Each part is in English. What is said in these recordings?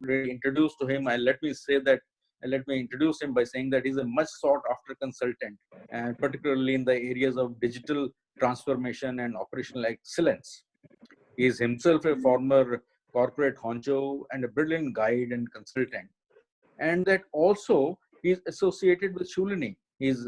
really introduce to him, let me introduce him by saying that he's a much sought after consultant, and particularly in the areas of digital transformation and operational excellence. He is himself a former corporate honcho and a brilliant guide and consultant. And that also is associated with Shulini. He's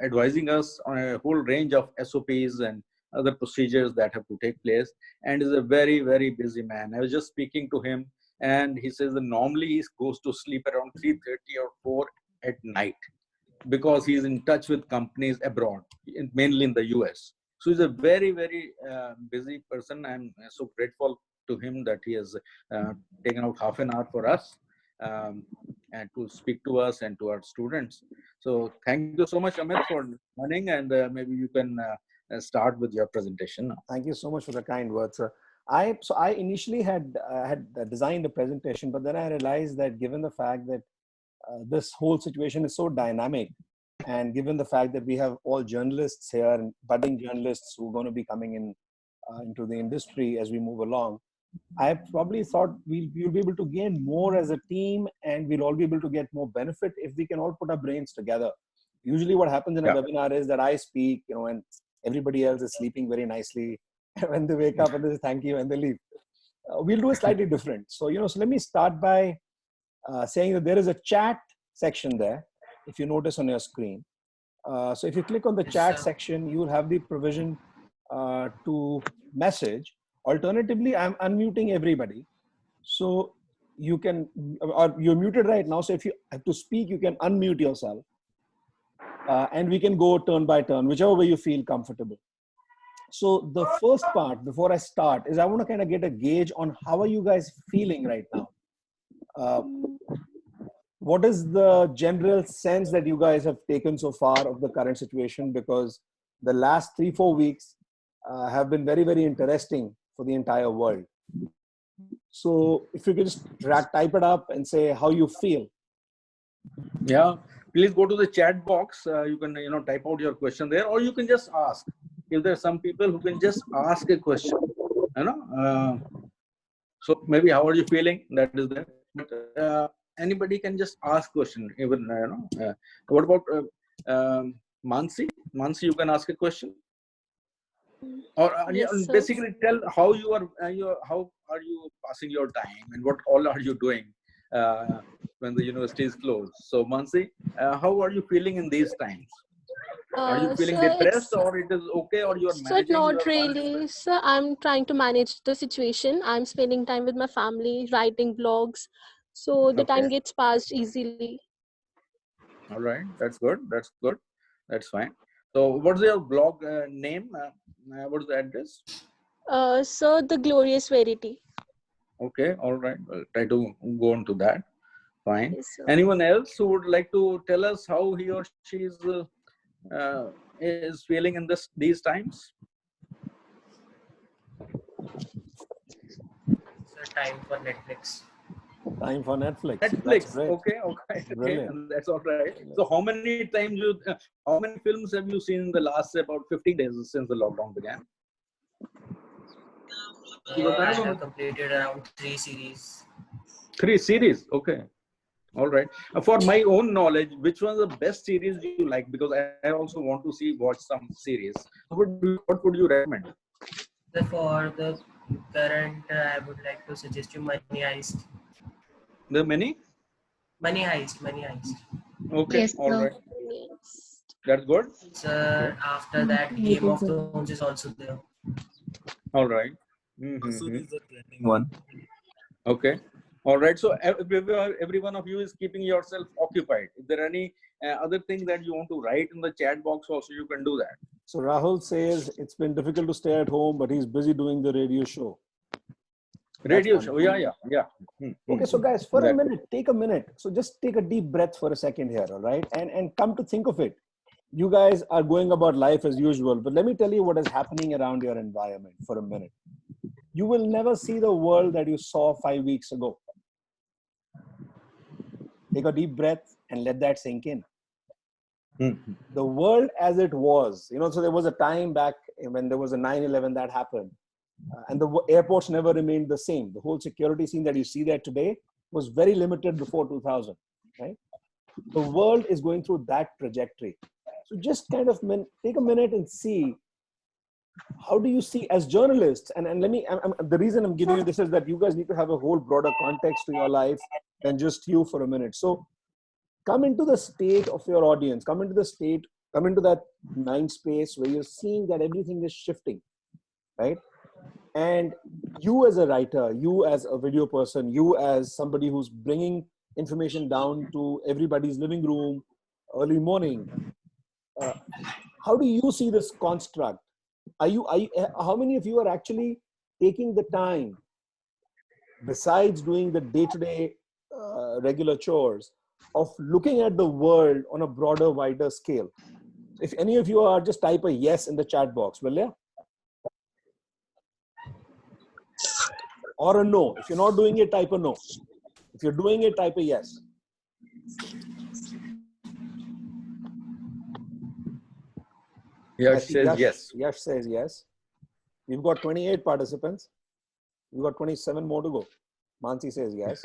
advising us on a whole range of SOPs and other procedures that have to take place, and is a very, very busy man. I was just speaking to him, and he says that normally he goes to sleep around 3:30 or 4 at night because he's in touch with companies abroad, mainly in the US. So he's a very, very busy person. I'm so grateful to him that he has taken out half an hour for us and to speak to us and to our students. So thank you so much, Amit, for joining, and maybe you can start with your presentation now. Thank you so much for the kind words, sir. I initially had designed a presentation, but then I realized that given the fact that this whole situation is so dynamic, and given the fact that we have all journalists here and budding journalists who are going to be coming in into the industry as we move along, I probably thought we'll be able to gain more as a team, and we'll all be able to get more benefit if we can all put our brains together. Usually what happens in a webinar is that I speak, and everybody else is sleeping very nicely. When they wake up and they say thank you and they leave. We'll do it slightly different. So, so let me start by saying that there is a chat section there, if you notice on your screen. So if you click on the chat section, you will have the provision to message. Alternatively, I'm unmuting everybody. So you can, or you're muted right now. So if you have to speak, you can unmute yourself. And we can go turn by turn, whichever way you feel comfortable. So the first part, before I start, is I want to kind of get a gauge on how are you guys feeling right now? What is the general sense that you guys have taken so far of the current situation? Because the last 3-4 weeks have been very, very interesting for the entire world. So if you could just type it up and say how you feel. Yeah, please go to the chat box. You can, type out your question there, or you can just ask. If there are some people who can just ask a question, so maybe how are you feeling? That is there. But anybody can just ask question. Even what about Mansi? Mansi, you can ask a question, or Yes, basically tell how you are. How are you passing your time, and what all are you doing when the university is closed? So Mansi, how are you feeling in these times? Are you feeling so depressed, or it is okay, or you are so managing not your really. So I'm trying to manage the situation. I'm spending time with my family, writing blogs, so the time Okay. gets passed easily. All right. That's good. That's good. That's fine. So what's your blog name? What's the address? So the glorious verity. Okay. All right. Well, try to go on to that. Fine. Yes, sir. Anyone else who would like to tell us how he or she is feeling in these times? It's time for Netflix. Time for Netflix. Netflix. That's great. Okay. Brilliant. And that's all right. So how many times how many films have you seen in the last about 15 days since the lockdown began? I have completed around 3 series. 3 series. Okay. All right. For my own knowledge, which one is the best series you like? Because I also want to watch some series. What would you recommend? So for the current, I would like to suggest you Money Heist. The many? Money Heist. Money Heist. Okay. Yes, All sir. right. Yes. That's good. Sir, Okay. after that, Game of Thrones is also there. All right. Masud is the trending one. Okay. All right. So every one of you is keeping yourself occupied. Is there any other thing that you want to write in the chat box also, you can do that. So Rahul says it's been difficult to stay at home, but he's busy doing the radio show. Radio show. Yeah. Okay, so guys, for a minute, take a minute. So just take a deep breath for a second here, all right? And come to think of it, you guys are going about life as usual, but let me tell you what is happening around your environment for a minute. You will never see the world that you saw 5 weeks ago. Take a deep breath and let that sink in. The world as it was, so there was a time back when there was a 9/11 that happened, and the airports never remained the same. The whole security scene that you see there today was very limited before 2000, right? The world is going through that trajectory. So just kind of take a minute and see, how do you see as journalists, and let me, the reason I'm giving you this is that you guys need to have a whole broader context to your life than just you for a minute. So come into the state of your audience, come into that mind space where you're seeing that everything is shifting, right? And you as a writer, you as a video person, you as somebody who's bringing information down to everybody's living room early morning, how do you see this construct? How many of you are actually taking the time, besides doing the day-to-day regular chores, of looking at the world on a broader, wider scale? If any of you are, just type a yes in the chat box, will you? Or a no. If you're not doing it, type a no. If you're doing it, type a yes. Yash says yes. Yash says yes. We've got 28 participants. We've got 27 more to go. Mansi says yes.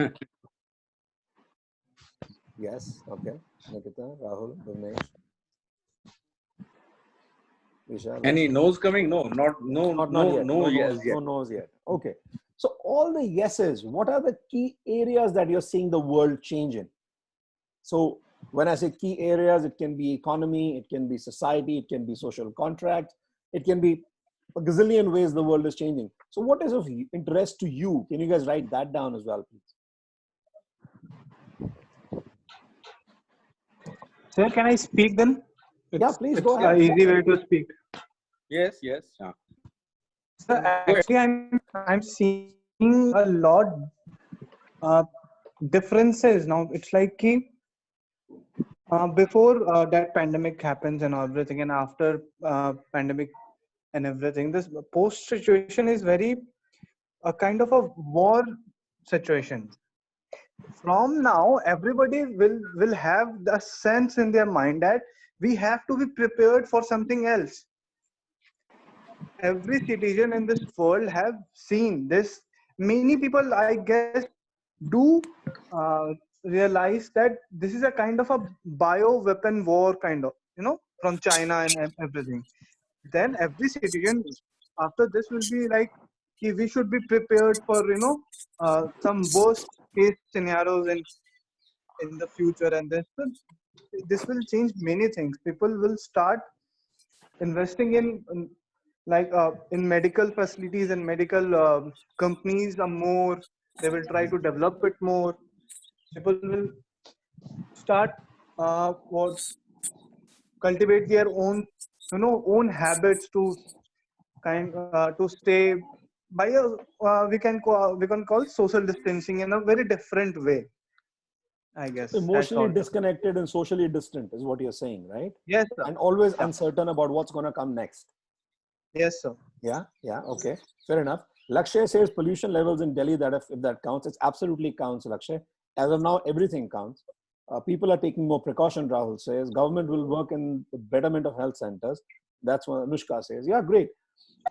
Yes. Okay. Nikita, Rahul, Bhuvnesh. Vishal. Any no's coming? No, not yet. No, yes, no no's yet. Okay. So all the yeses, what are the key areas that you're seeing the world change in? So when I say key areas, it can be economy, it can be society, it can be social contract, it can be a gazillion ways the world is changing. So what is of interest to you? Can you guys write that down as well, please? Sir, can I speak then? Yeah, please go ahead. It's an easy way to speak. Yes, yes. Yeah. Sir, actually, I'm seeing a lot differences now. It's like before that pandemic happens and everything, and after pandemic and everything, this post situation is very a kind of a war situation. From now, everybody will have the sense in their mind that we have to be prepared for something else. Every citizen in this world have seen this. Many people, I guess, do realize that this is a kind of a bio weapon war, kind of, from China and everything. Then every citizen after this will be like, we should be prepared for some worst case scenarios in the future, and this will change many things. People will start investing in in medical facilities and medical companies more. They will try to develop it more. People will start what cultivate their own habits to to stay by a we can call social distancing in a very different way, I guess. Emotionally disconnected and socially distant is what you're saying, right? Yes, sir. And always uncertain about what's going to come next. Yes, sir. Yeah, okay, fair enough. Lakshay says pollution levels in Delhi, that if that counts, it absolutely counts, Lakshay. As of now, everything counts. People are taking more precaution, Rahul says. Government will work in the betterment of health centers. That's what Anushka says. Yeah, great.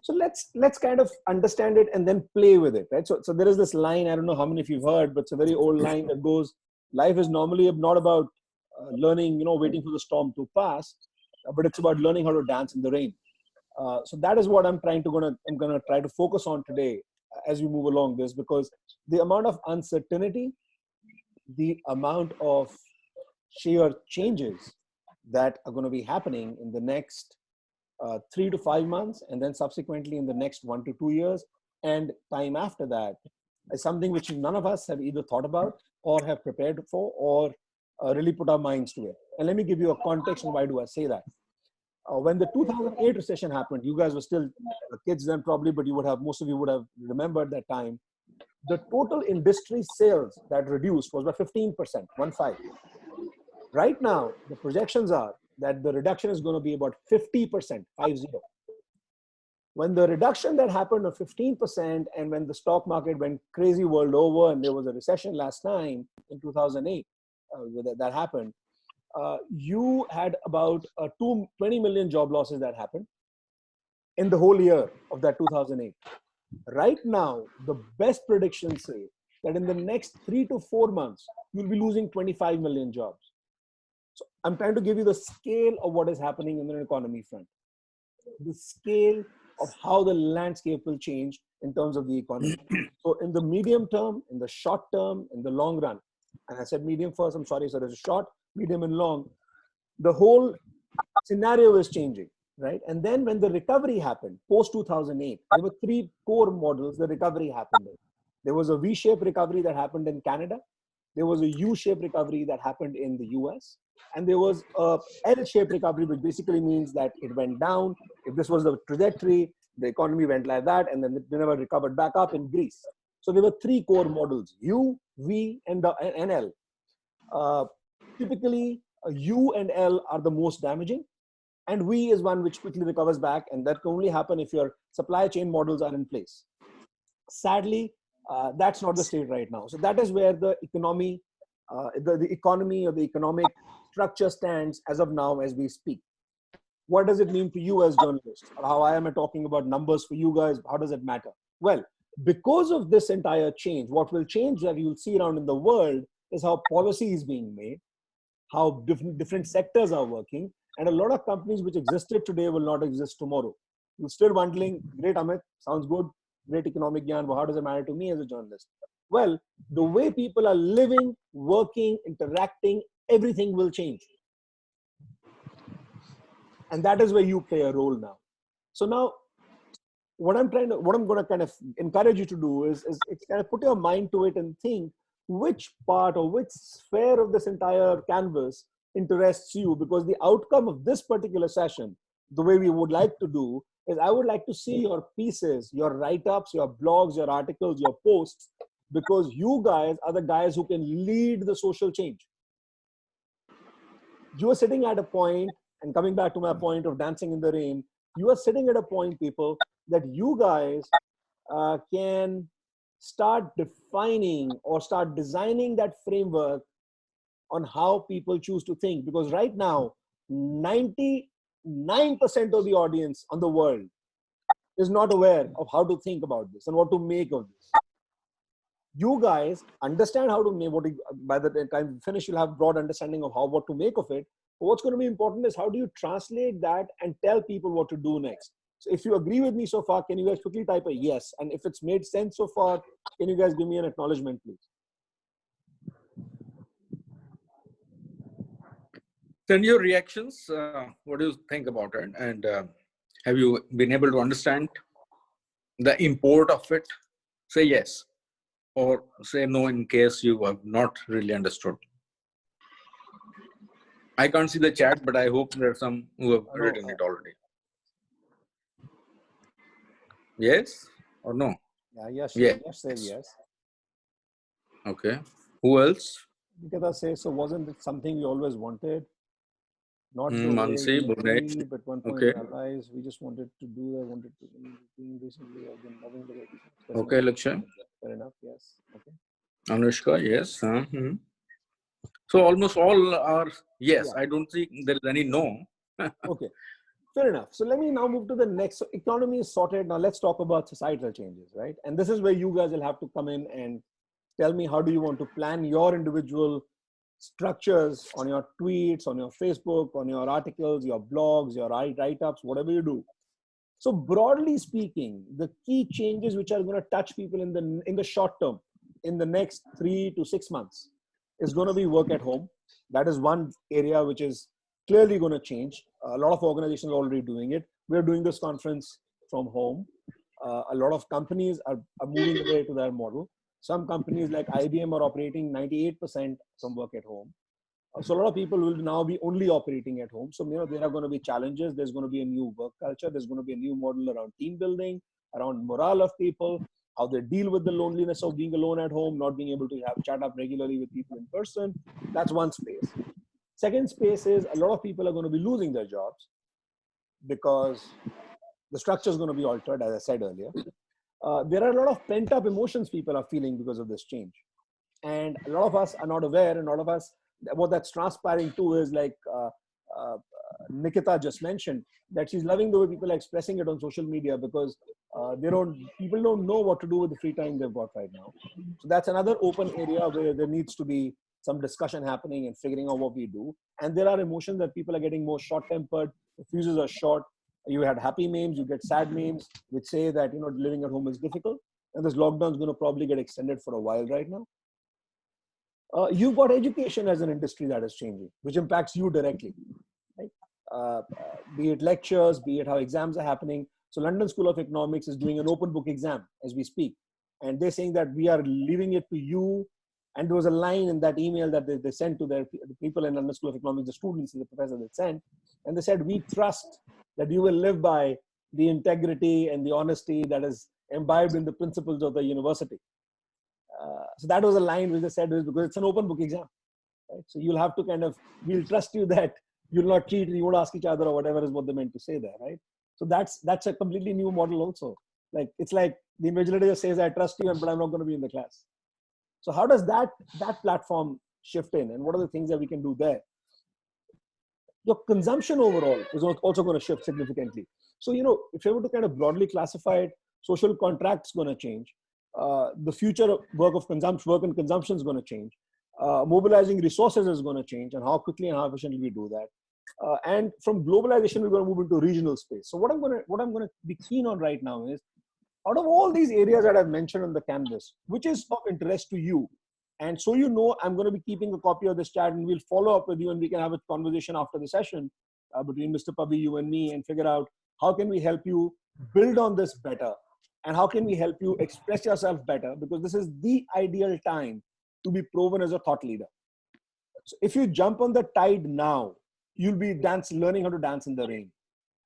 So let's kind of understand it and then play with it, right? So there is this line, I don't know how many of you've heard, but it's a very old line that goes, life is normally not about learning, waiting for the storm to pass, but it's about learning how to dance in the rain. So that is what I'm gonna try to focus on today as we move along this, because the amount of uncertainty, the amount of sheer changes that are going to be happening in the next 3 to 5 months, and then subsequently in the next 1 to 2 years, and time after that, is something which none of us have either thought about or have prepared for or really put our minds to it. And let me give you a context on why do I say that. When the 2008 recession happened, you guys were still kids then probably, but most of you would have remembered that time. The total industry sales that reduced was by 15%, 1-5. Right now, the projections are that the reduction is going to be about 50%, 50. When the reduction that happened of 15%, and when the stock market went crazy world over, and there was a recession last time in 2008, that happened, you had about 20 million job losses that happened in the whole year of that 2008. Right now, the best predictions say that in the next 3 to 4 months, you'll be losing 25 million jobs. So I'm trying to give you the scale of what is happening in the economy front, the scale of how the landscape will change in terms of the economy. So in the medium term, in the short term, in the long run, and I said medium first, I'm sorry, so there's a short, medium and long, the whole scenario is changing, right? And then when the recovery happened, post 2008, there were three core models the recovery happened in. There was a V-shaped recovery that happened in Canada. There was a U-shaped recovery that happened in the US. And there was a L-shaped recovery, which basically means that it went down. If this was the trajectory, the economy went like that, and then it never recovered back up in Greece. So there were three core models, U, V, and L. Typically, U and L are the most damaging, and V is one which quickly recovers back, and that can only happen if your supply chain models are in place. Sadly, that's not the state right now. So that is where the economy, the economy or the economic structure stands as of now as we speak. What does it mean to you as journalists? Or how I am talking about numbers for you guys, how does it matter? Well, because of this entire change, what will change that you'll see around in the world is how policy is being made, how different sectors are working, and a lot of companies which existed today will not exist tomorrow. You're still wondering, great Amit, sounds good, great economic yarn, but how does it matter to me as a journalist? Well, the way people are living, working, interacting, everything will change. And that is where you play a role now. So now, what I'm going to kind of encourage you to do is kind of put your mind to it and think which part or which sphere of this entire canvas interests you, because the outcome of this particular session, the way we would like to do is I would like to see your pieces, your write-ups, your blogs, your articles, your posts, because you guys are the guys who can lead the social change. You are sitting at a point, and coming back to my point of dancing in the rain, you are sitting at a point, people, that you guys can start defining or start designing that framework on how people choose to think. Because right now, 99% of the audience on the world is not aware of how to think about this and what to make of this. You guys understand how to make by the time you finish, you'll have broad understanding of what to make of it. But what's going to be important is how do you translate that and tell people what to do next? So if you agree with me so far, can you guys quickly type a yes? And if it's made sense so far, can you guys give me an acknowledgement, please? Send your reactions. What do you think about it? And have you been able to understand the import of it? Say yes, or say no in case you have not really understood. I can't see the chat, but I hope there are some who have written it already. Yes or no? Yes, says yes. Okay. Who else? Nikita says, so wasn't it something we always wanted? Not the Mansi, way we but one point okay. in our lives, we just wanted to do that, wanted to do recently. I've been loving the way. Okay, Lakshay. Fair enough, yes. Okay. Anushka, yes. So almost all are yes. Yeah. I don't think there is any no. Okay, fair enough. So let me now move to the next. So economy is sorted. Now let's talk about societal changes, right? And this is where you guys will have to come in and tell me how do you want to plan your individual structures on your tweets, on your Facebook, on your articles, your blogs, your write-ups, whatever you do. So broadly speaking, the key changes which are going to touch people in the short term, in the next 3 to 6 months, is going to be work at home. That is one area which is clearly going to change. A lot of organizations are already doing it. We're doing this conference from home. A lot of companies are moving away to that model. Some companies like IBM are operating 98% from work at home. So a lot of people will now be only operating at home. So there are going to be challenges. There's going to be a new work culture. There's going to be a new model around team building, around morale of people, how they deal with the loneliness of being alone at home, not being able to chat up regularly with people in person. That's one space. Second space is a lot of people are going to be losing their jobs because the structure is going to be altered, as I said earlier. There are a lot of pent-up emotions people are feeling because of this change. And a lot of us are not aware, and a lot of us, what that's transpiring to is like Nikita just mentioned, that she's loving the way people are expressing it on social media, because People don't know what to do with the free time they've got right now. So that's another open area where there needs to be some discussion happening and figuring out what we do. And there are emotions that people are getting more short-tempered. The fuses are short. You had happy memes, you get sad memes, which say that living at home is difficult, and this lockdown is going to probably get extended for a while right now. You've got education as an industry that is changing, which impacts you directly, right? Be it lectures, be it how exams are happening. So London School of Economics is doing an open book exam as we speak. And they're saying that we are leaving it to you. And there was a line in that email that they sent to the people in London School of Economics, the students and the professor that sent. And they said, we trust that you will live by the integrity and the honesty that is imbibed in the principles of the university. So that was a line which they said is because it's an open book exam. Right? So you'll have to we'll trust you that you'll not cheat, you won't ask each other or whatever is what they meant to say there, right? So that's a completely new model also. It's like the invigilator says, I trust you, but I'm not going to be in the class. So how does that platform shift in, and what are the things that we can do there? Your consumption overall is also going to shift significantly. So, if you were to broadly classify it, social contract's going to change. The future work and consumption is going to change. Mobilizing resources is going to change, and how quickly and how efficiently we do that. And from globalization, we're going to move into regional space. So what I'm going to be keen on right now is, out of all these areas that I've mentioned on the canvas, which is of interest to you? And so I'm going to be keeping a copy of this chat, and we'll follow up with you, and we can have a conversation after the session between Mr. Pubby, you and me, and figure out how can we help you build on this better, and how can we help you express yourself better, because this is the ideal time to be proven as a thought leader. So if you jump on the tide now, you'll be learning how to dance in the rain,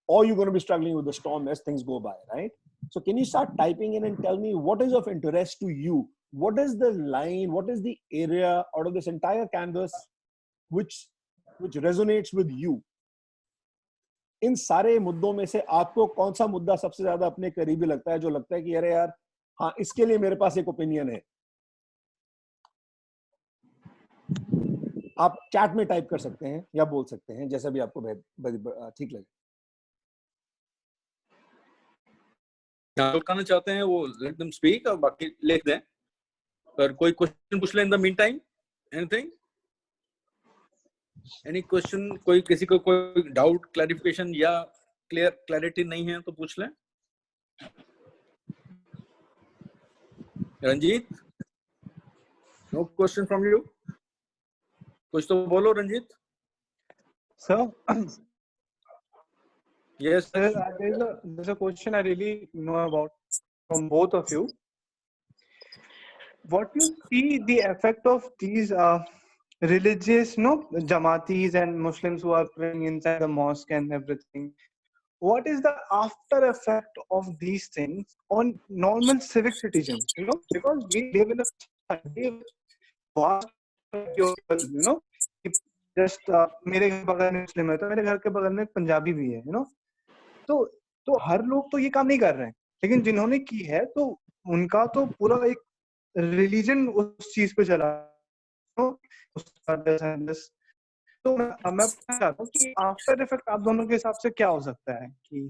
or you're going to be struggling with the storm as things go by, right? So can you start typing in and tell me what is of interest to you? What is the line? What is the area out of this entire canvas which resonates with you? इन सारे मुद्दों में से आपको कौन सा मुद्दा सबसे ज्यादा अपने करीबी लगता है, जो लगता है कि अरे यार हाँ इसके लिए मेरे पास एक ओपिनियन है? आप चैट में टाइप कर सकते हैं या बोल सकते हैं, जैसा भी आपको ठीक लगे. कहना चाहते हैं वो let them speak और बाकी लिख दें. पर कोई क्वेश्चन पूछ ले in the meantime? Anything? Any question? कोई किसी को कोई डाउट, क्लैरिफिकेशन या क्लैरिटी नहीं है तो पूछ लें. Ranjit, no question from you? कुछ तो बोलो Ranjit. Sir, Yes. There's a question I really know about from both of you. What you see the effect of these religious, Jamaatis and Muslims who are praying inside the mosque and everything. What is the after effect of these things on normal civic citizens? Because we live in a vast people, just मेरे घर बगल में मुस्लिम है तो मेरे घर के बगल में एक पंजाबी भी है, तो हर लोग तो ये काम नहीं कर रहे हैं, लेकिन जिन्होंने की है तो उनका तो पूरा एक रिलीजन उस चीज पे चला. तो मैं चाहता हूँ कि आफ्टर इफेक्ट आप दोनों के हिसाब से क्या हो सकता है कि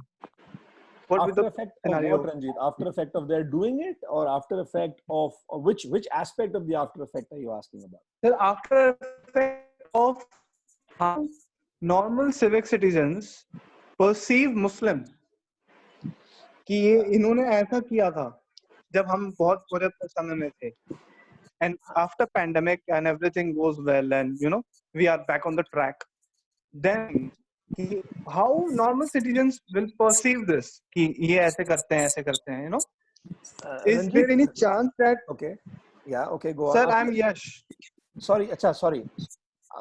after effect of what, Ranjit? After effect of their doing it, or after effect of which aspect of the after effect are you asking about? Sir, after effect of how normal civic citizens perceive Muslim कि ये इन्होंने ऐसा किया था जब हम बहुत बुरे समय में थे, and after pandemic and everything goes well and we are back on the track, then how normal citizens will perceive this कि ये ऐसे करते हैं, is there any chance that okay go sir on. I'm Yash. Sorry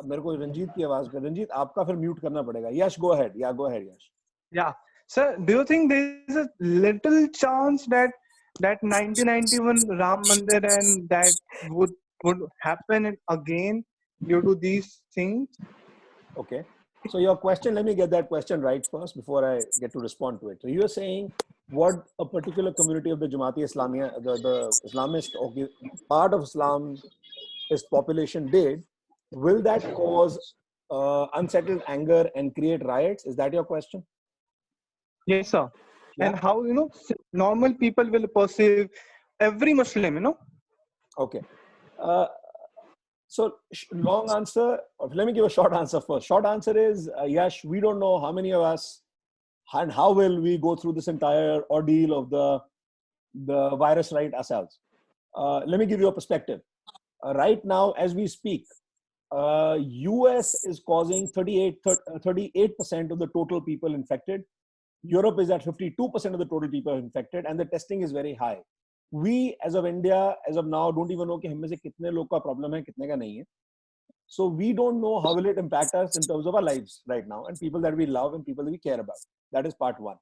मेरे को रंजीत की आवाज पे, रंजीत आपका फिर म्यूट करना पड़ेगा. Yash, go ahead Yash. Yeah, sir, do you think there is a little chance that 1991 Ram Mandir and that would happen again due to these things? Okay, so your question, let me get that question right first before I get to respond to it. So you're saying what a particular community of the Jamaati Islamiyya, the Islamist part of Islam population did, will that cause unsettled anger and create riots? Is that your question? Yes, sir. and how, normal people will perceive every Muslim, Okay. So long answer. Let me give a short answer first. Short answer is Yash. We don't know how many of us and how will we go through this entire ordeal of the virus right ourselves. Let me give you a perspective. Right now, as we speak, US is causing 38% of the total people infected. Europe is at 52% of the total people infected, and the testing is very high. We, as of India, as of now, don't even know कि हम में से कितने लोग का problem है, कितने का नहीं है. So we don't know how will it impact us in terms of our lives right now and people that we love and people that we care about. That is part one.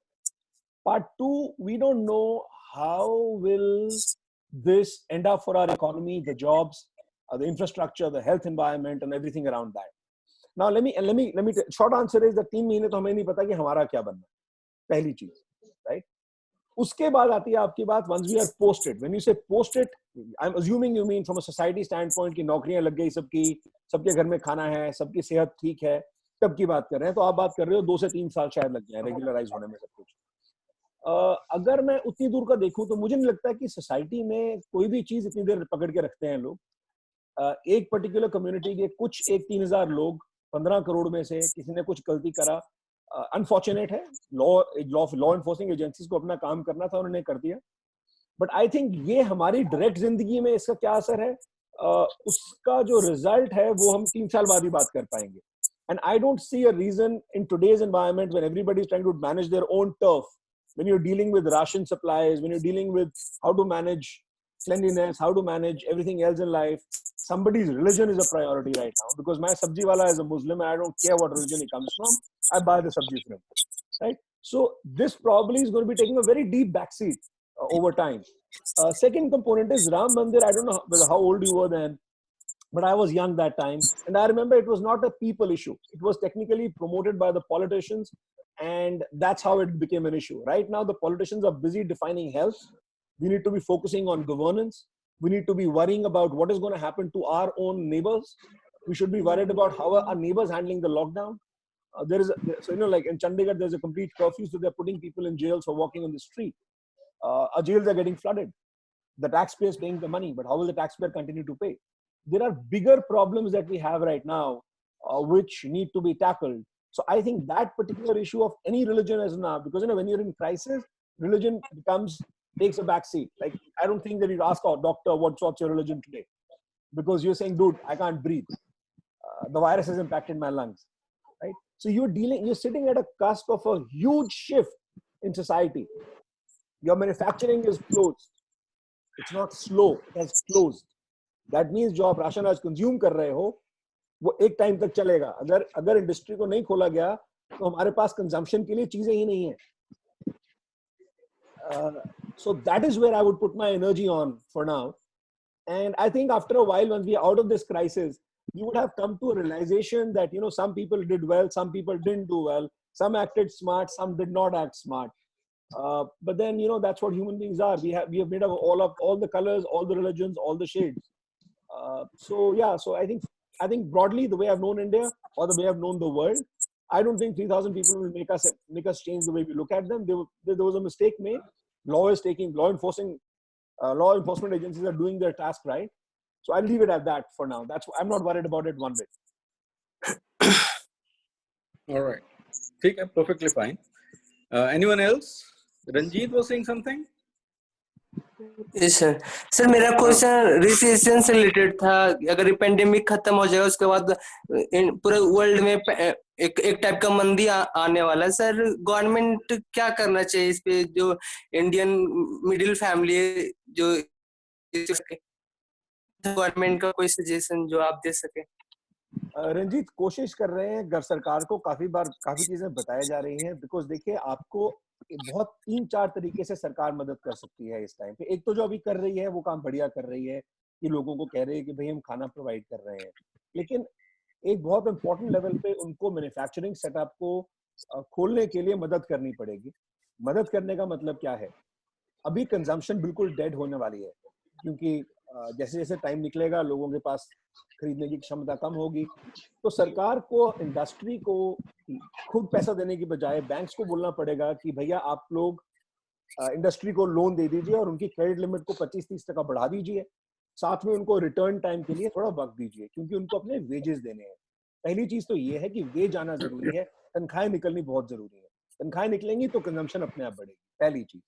Part two, we don't know how will this end up for our economy, the jobs, the infrastructure, the health environment, and everything around that. Now let me short answer is the 3 महीने तो हमें नहीं पता कि हमारा क्या बनना है, पहली चीज, right? उसके बाद आती है आपकी बात once we are posted. When you say posted, I'm assuming you mean from a society standpoint कि नौकरियां लग गई सबकी, सबके घर में खाना है, सबकी सेहत ठीक है, तब की बात कर रहे हैं. तो आप बात कर रहे हो 2 से 3 साल शायद लग जाए रेगुलराइज होने में सब कुछ. अगर मैं उतनी दूर का देखूं तो मुझे नहीं लगता कि सोसाइटी में कोई भी चीज इतनी देर पकड़ के रखते हैं लोग. एक पर्टिकुलर कम्युनिटी के कुछ 1-3 हज़ार लोग 15 करोड़ में से किसी ने कुछ गलती करा, अनफॉर्चुनेट है. लॉ एनफोर्सिंग एजेंसीज को अपना काम करना था, उन्होंने कर दिया. बट आई थिंक ये हमारी डायरेक्ट जिंदगी में इसका क्या असर है, उसका जो रिजल्ट है वो हम 3 साल बाद ही बात कर पाएंगे. And I don't see a reason in today's environment when everybody is trying to manage their own turf, when you're dealing with ration supplies, when you're dealing with how to manage cleanliness, how to manage everything else in life, somebody's religion is a priority right now. Because my sabji wala is a Muslim and I don't care what religion he comes from, I buy the sabji from him, right? So this probably is going to be taking a very deep backseat over time. Second component is Ram Mandir. I don't know how old you were then, but I was young that time, and I remember it was not a people issue. It was technically promoted by the politicians, and that's how it became an issue. Right now, the politicians are busy defining health. We need to be focusing on governance. We need to be worrying about what is going to happen to our own neighbors. We should be worried about how our neighbors handling the lockdown. Like in Chandigarh, there's a complete curfew, so they're putting people in jails for walking on the street. Our jails are getting flooded. The taxpayer is paying the money, but how will the taxpayer continue to pay? There are bigger problems that we have right now, which need to be tackled. So I think that particular issue of any religion is now, because when you're in crisis, religion takes a back seat. Like, I don't think that you ask a doctor what's your religion today, because you're saying, dude, I can't breathe. The virus has impacted my lungs, right? So you're sitting at a cusp of a huge shift in society. Your manufacturing is closed. It's not slow, it has closed. That means जो आप ration आज consume कर रहे हो वो एक time तक चलेगा. अगर इंडस्ट्री को नहीं खोला गया तो हमारे पास कंजम्पशन के लिए चीजें ही नहीं है. So that is where I would put my energy on for now. And I think after a while, once we are out of this crisis, you would have come to a realization that some people did well, some people didn't do well, some acted smart, some did not act smart. But then that's what human beings are. We have made up all the colors, all the religions, all the shades. So I think broadly the way I've known India or the way I've known the world, I don't think 3,000 people will make us change the way we look at them. There was a mistake made. Law enforcement agencies are doing their task right. So I'll leave it at that for now. I'm not worried about it one bit. All right. Perfectly fine. Anyone else? Ranjit was saying something? Yes sir. Sir मेरा question recession से related था. अगर ये pandemic खत्म हो जाएगा उसके बाद पूरे वर्ल्ड में एक टाइप का मंदी आने वाला है. सर गवर्नमेंट क्या करना चाहिए इस पे, जो इंडियन मिडिल फैमिली जो गवर्नमेंट का कोई सजेशन जो आप दे सके? रंजीत कोशिश कर रहे हैं. सरकार को काफी चीजें बताई जा रही हैं. बिकॉज देखिए, आपको बहुत 3-4 तरीके से सरकार मदद कर सकती है इस टाइम पे. एक तो जो अभी कर रही है वो काम बढ़िया कर रही है कि लोगों को कह रही है कि भाई हम खाना प्रोवाइड कर रहे हैं. लेकिन एक बहुत इंपॉर्टेंट लेवल पे उनको मैन्युफैक्चरिंग सेटअप को खोलने के लिए मदद करनी पड़ेगी. मदद करने का मतलब क्या है? अभी कंजम्पशन बिल्कुल डेड होने वाली है, क्योंकि जैसे जैसे टाइम निकलेगा लोगों के पास खरीदने की क्षमता कम होगी. तो सरकार को, इंडस्ट्री को खुद पैसा देने की बजाय बैंक्स को बोलना पड़ेगा कि भैया आप लोग इंडस्ट्री को लोन दे दीजिए और उनकी क्रेडिट लिमिट को 25-30% बढ़ा दीजिए। साथ में उनको रिटर्न टाइम के लिए थोड़ा वक्त दीजिए, क्योंकि उनको अपने वेजेस देने हैं। पहली चीज तो ये है कि वेज आना जरूरी है, तनख्वाहें निकलनी बहुत जरूरी है। तनख्वाहें निकलेंगी तो कंजम्पशन अपने आप बढ़ेगी, पहली चीज।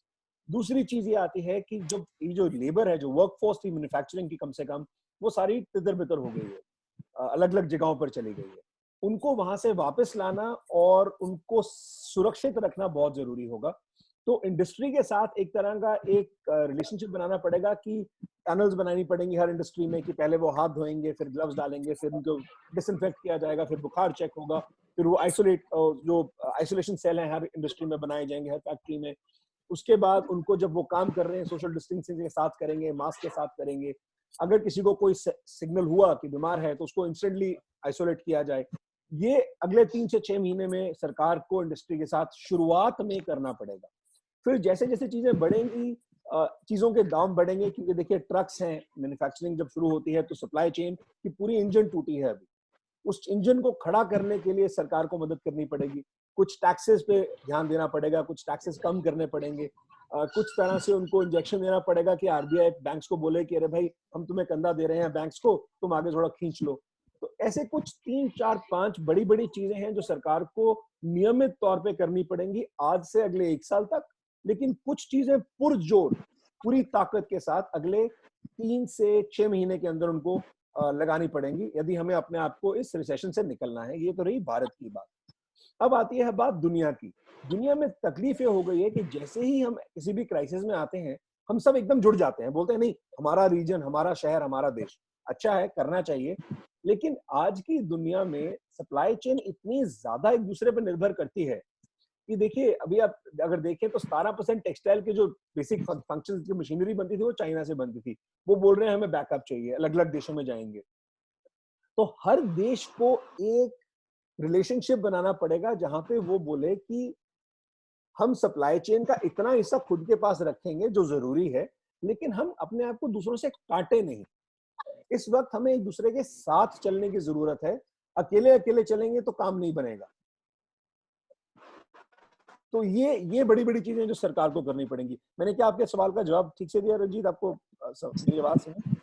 दूसरी चीज ये आती है कि जब ये जो लेबर है, जो वर्कफोर्स थी मैन्युफैक्चरिंग की, कम से कम वो सारी तितर बितर हो गई है, अलग अलग जगहों पर चली गई है। उनको वहां से वापस लाना और उनको सुरक्षित रखना बहुत जरूरी होगा। तो इंडस्ट्री के साथ एक तरह का एक रिलेशनशिप बनाना पड़ेगा कि टनल्स बनानी पड़ेंगी हर इंडस्ट्री में, कि पहले वो हाथ धोएंगे, फिर ग्लव्स डालेंगे, फिर उनको डिसइंफेक्ट किया जाएगा, फिर बुखार चेक होगा, फिर वो जो आइसोलेशन सेल है हर इंडस्ट्री में बनाए जाएंगे, हर फैक्ट्री में। उसके बाद उनको जब वो काम कर रहे हैं सोशल डिस्टेंसिंग के साथ करेंगे, मास्क के साथ करेंगे। अगर किसी को कोई सिग्नल हुआ कि बीमार है तो उसको इंस्टेंटली आइसोलेट किया जाए। ये अगले 3 से 6 महीने में सरकार को इंडस्ट्री के साथ शुरुआत में करना पड़ेगा। फिर जैसे जैसे चीजें बढ़ेंगी, चीजों के दाम बढ़ेंगे, क्योंकि देखिए ट्रक्स हैं, मैन्युफैक्चरिंग जब शुरू होती है तो सप्लाई चेन की पूरी इंजन टूटी है अभी। उस इंजन को खड़ा करने के लिए सरकार को मदद करनी पड़ेगी। कुछ टैक्सेस पे ध्यान देना पड़ेगा, कुछ टैक्सेस कम करने पड़ेंगे, कुछ तरह से उनको इंजेक्शन देना पड़ेगा कि आरबीआई बैंक्स को बोले कि अरे भाई हम तुम्हें कंधा दे रहे हैं बैंक्स को, तुम आगे थोड़ा खींच लो। तो ऐसे कुछ 3, 4, 5 बड़ी बड़ी चीजें हैं जो सरकार को नियमित तौर पे करनी पड़ेंगी आज से अगले 1 साल तक। लेकिन कुछ चीजें पुरजोर, पूरी ताकत के साथ अगले 3 से 6 महीने के अंदर उनको लगानी पड़ेंगी, यदि हमें अपने आप को इस रिसेशन से निकलना है। ये तो रही भारत की बात। अब आती है बात दुनिया की। दुनिया में तकलीफ ये हो गई है कि जैसे ही हम किसी भी क्राइसिस में आते हैं, हम सब एकदम जुड़ जाते हैं, बोलते हैं नहीं हमारा रीजन, हमारा शहर, हमारा देश। अच्छा है, करना चाहिए, लेकिन आज की दुनिया में सप्लाई चेन इतनी ज्यादा एक दूसरे पर निर्भर करती है कि देखिए अभी आप अगर देखें तो 17% टेक्सटाइल के जो बेसिक फंक्शंस की मशीनरी बनती थी वो चाइना से बनती थी। वो बोल रहे हैं हमें बैकअप चाहिए, अलग अलग देशों में जाएंगे। तो हर देश को एक रिलेशनशिप बनाना पड़ेगा जहां पे वो बोले कि हम सप्लाई चेन का इतना हिस्सा खुद के पास रखेंगे जो जरूरी है, लेकिन हम अपने आप को दूसरों से काटे नहीं। इस वक्त हमें एक दूसरे के साथ चलने की जरूरत है। अकेले अकेले चलेंगे तो काम नहीं बनेगा। तो ये बड़ी बड़ी चीजें जो सरकार को करनी पड़ेंगी। मैंने क्या आपके सवाल का जवाब ठीक से दिया रंजीत? आपको मेरी आवाज सुनी?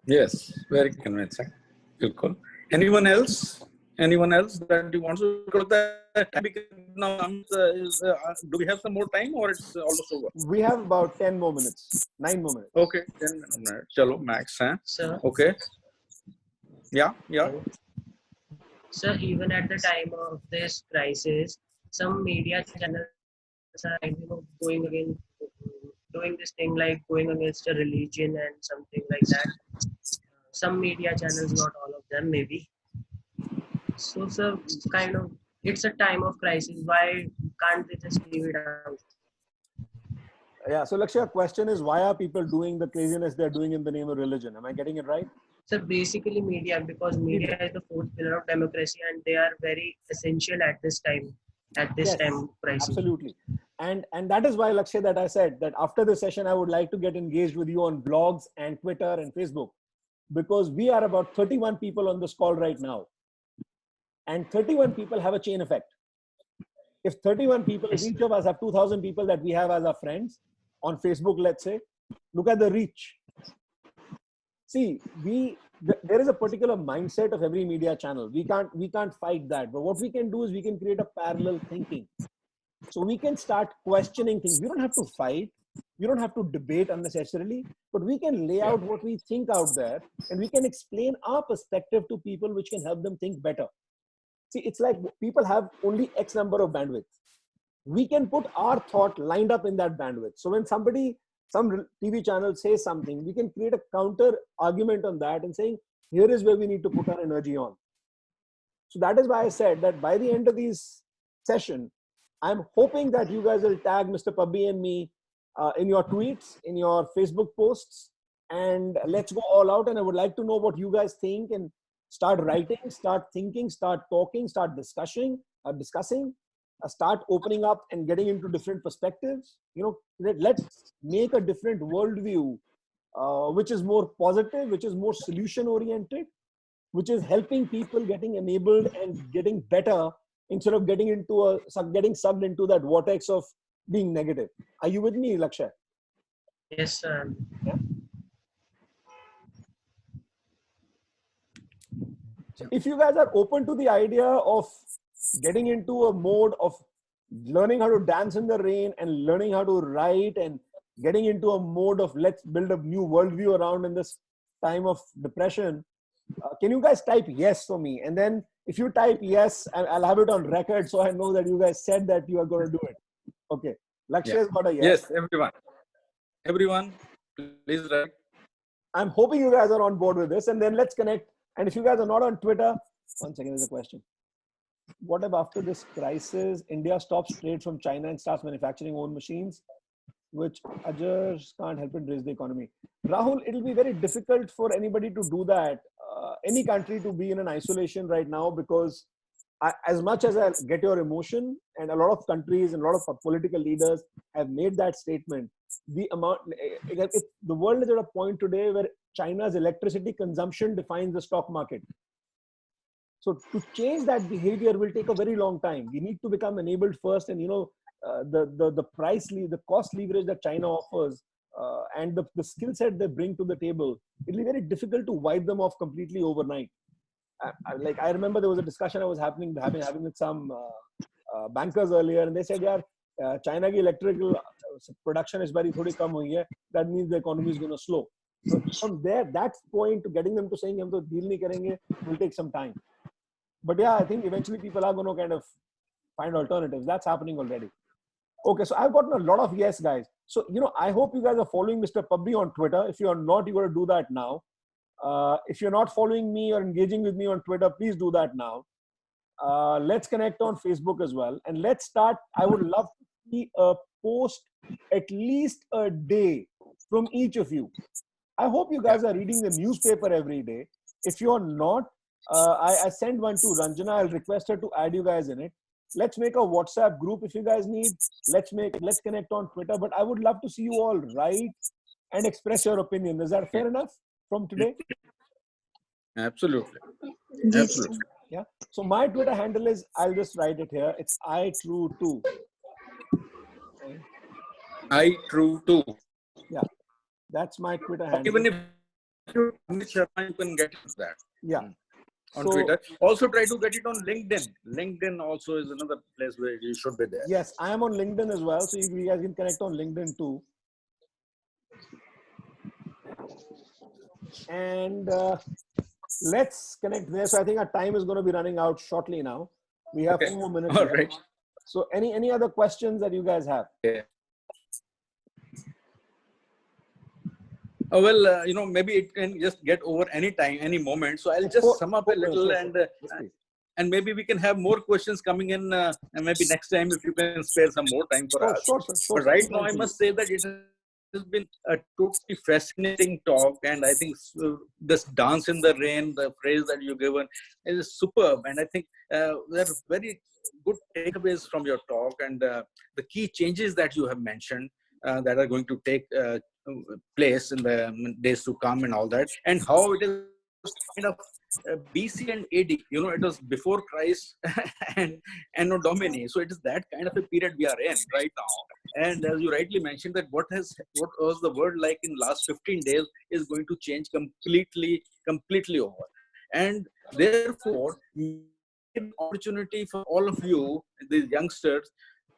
Yes, very convincing. Bilkul. Anyone else? Anyone else that you want to go to that? Because now do we have some more time or it's almost over? We have about 10 more minutes, 9 more minutes. Okay, 10 minutes. Chalo, max. Huh? Sir. Okay. Yeah. Sir, even at the time of this crisis, some media channels are going against, doing this thing like going against a religion and something like that. Some media channels, not all of them, maybe. So, sir, kind of, it's a time of crisis. Why can't they just leave it out? Yeah. So, Lakshya, question is, why are people doing the craziness they're doing in the name of religion? Am I getting it right? So basically media, because media is the fourth pillar of democracy and they are very essential at this time, crisis. Absolutely. And that is why, Lakshya, that I said that after this session, I would like to get engaged with you on blogs and Twitter and Facebook, because we are about 31 people on this call right now. And 31 people have a chain effect. If 31 people, if each of us have 2,000 people that we have as our friends on Facebook, let's say, look at the reach. See, there is a particular mindset of every media channel. We can't fight that. But what we can do is we can create a parallel thinking. So we can start questioning things. We don't have to fight. We don't have to debate unnecessarily, but we can lay out what we think out there, and we can explain our perspective to people, which can help them think better. See, it's like people have only X number of bandwidth. We can put our thought lined up in that bandwidth. So when some TV channel says something, we can create a counter argument on that and saying, here is where we need to put our energy on. So that is why I said that by the end of this session, I'm hoping that you guys will tag Mr. Pubby and me in your tweets, in your Facebook posts, and let's go all out. And I would like to know what you guys think, and start writing, start thinking, start talking, start discussing, start opening up and getting into different perspectives. Let's make a different worldview, which is more positive, which is more solution oriented, which is helping people getting enabled and getting better instead of getting sucked into that vortex of being negative. Are you with me, Lakshay? Yes, sir. Yeah. So if you guys are open to the idea of getting into a mode of learning how to dance in the rain and learning how to write and getting into a mode of let's build a new worldview around in this time of depression, can you guys type yes for me? And then if you type yes, I'll have it on record so I know that you guys said that you are going to do it. Okay. Lakshya's got a yes. Yes, everyone, please write. I'm hoping you guys are on board with this, and then let's connect. And if you guys are not on Twitter, one second, there's a question. What if after this crisis, India stops trade from China and starts manufacturing own machines, which others can't help but raise the economy? Rahul, it'll be very difficult for anybody to do that, any country to be in an isolation right now, because as much as I get your emotion, and a lot of countries and a lot of political leaders have made that statement, the world is at a point today where China's electricity consumption defines the stock market. So to change that behavior will take a very long time. We need to become enabled first, and the cost leverage that China offers, and the skill set they bring to the table, it'll be very difficult to wipe them off completely overnight. I remember there was a discussion I was having with some bankers earlier, and they said, "Yeah, China ki electrical production is very thodi kam hui hai. That means the economy is going to slow." So from there, that point to getting them to saying hum to deal nahi karenge will take some time. But yeah, I think eventually people are going to kind of find alternatives. That's happening already. Okay, so I've gotten a lot of yes, guys. So, I hope you guys are following Mr. Pubby on Twitter. If you're not, you got to do that now. If you're not following me or engaging with me on Twitter, please do that now. Let's connect on Facebook as well. And let's start. I would love to see a post at least a day from each of you. I hope you guys are reading the newspaper every day. If you're not, I sent one to Ranjana. I'll request her to add you guys in it. Let's make a WhatsApp group if you guys need. Let's connect on Twitter. But I would love to see you all write and express your opinion. Is that fair enough from today? Absolutely. Yes. Absolutely. Yeah. So my Twitter handle is, I'll just write it here. It's iTrue2. Okay. iTrue2. Yeah. That's my Twitter handle. Even if you Amit Sharma, you can get that. Yeah. On Twitter. Also try to get it on LinkedIn. LinkedIn also is another place where you should be there. Yes, I am on LinkedIn as well. So you guys can connect on LinkedIn too. And let's connect there. So I think our time is going to be running out shortly now. We have 4 more minutes. All right. So any other questions that you guys have? Yeah. Well, maybe it can just get over any time, any moment. So I'll just sum up a little, and maybe we can have more questions coming in, and maybe next time if you can spare some more time for us. Sure. But right now, I must say that it has been a totally fascinating talk, and I think this dance in the rain, the phrase that you've given, is superb. And I think there are very good takeaways from your talk, and the key changes that you have mentioned that are going to take place in the days to come and all that, and how it is kind of BC and AD, it was before Christ and Anno Domini. So it is that kind of a period we are in right now. And as you rightly mentioned, that what was the world like in last 15 days is going to change completely over. And therefore, an opportunity for all of you, these youngsters,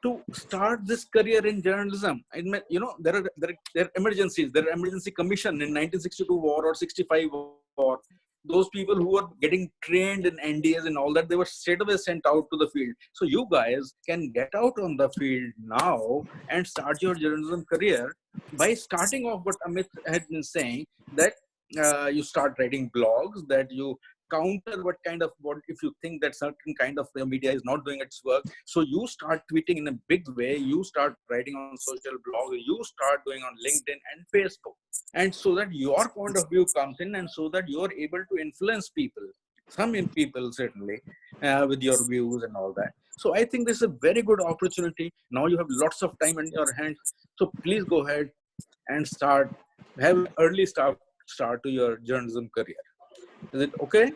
to start this career in journalism. There are emergencies. There are emergency commission in 1962 war or 65 war. Those people who were getting trained in NDAs and all that, they were straight away sent out to the field. So you guys can get out on the field now and start your journalism career by starting off what Amit had been saying, that you start writing blogs, that you counter what if you think that certain kind of media is not doing its work. So you start tweeting in a big way, you start writing on social blogs, you start doing on LinkedIn and Facebook. And so that your point of view comes in, and so that you are able to influence people, some people certainly, with your views and all that. So I think this is a very good opportunity. Now you have lots of time in your hands. So please go ahead and have an early start to your journalism career. Is it okay?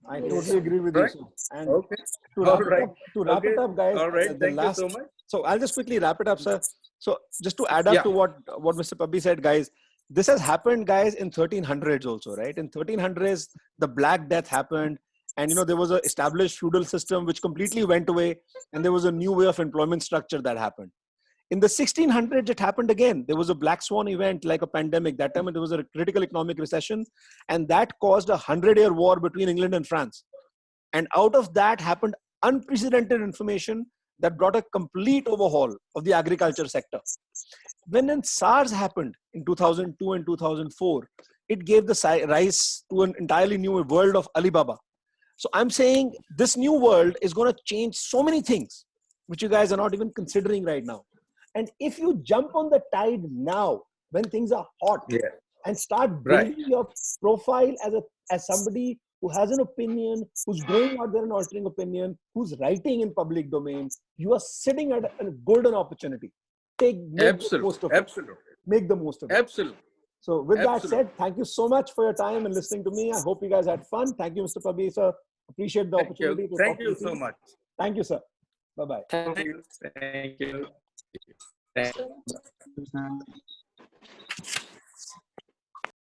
I Yes, totally sir. agree with you, Right? sir. And Okay. to All wrap it right. up, Okay. guys, All right. the Thank you last. so much. So I'll just quickly wrap it up, sir. So just to add up Yeah. to what Mr. Pubby said, guys, this has happened, guys, in 1300s also, right? In 1300s, the Black Death happened, and there was an established feudal system which completely went away, and there was a new way of employment structure that happened. In the 1600s, it happened again. There was a black swan event, like a pandemic. That time, there was a critical economic recession, and that caused a 100-year war between England and France. And out of that happened unprecedented information that brought a complete overhaul of the agriculture sector. When SARS happened in 2002 and 2004, it gave the rise to an entirely new world of Alibaba. So I'm saying this new world is going to change so many things, which you guys are not even considering right now. And if you jump on the tide now, when things are hot, Yeah. and start Right. building your profile as somebody who has an opinion, who's going out there and altering opinion, who's writing in public domain, you are sitting at a golden opportunity. Make the most of it. Absolutely. Make the most of it. Absolutely. So with that Absolutely. said, thank you so much for your time and listening to me. I hope you guys had fun. Thank you, Mr. Pubby, sir. Appreciate the Thank opportunity you. to Thank talk to you you. so much. Thank you, sir. Bye-bye. Thank Thank you. you. Thank you. Thank you. So,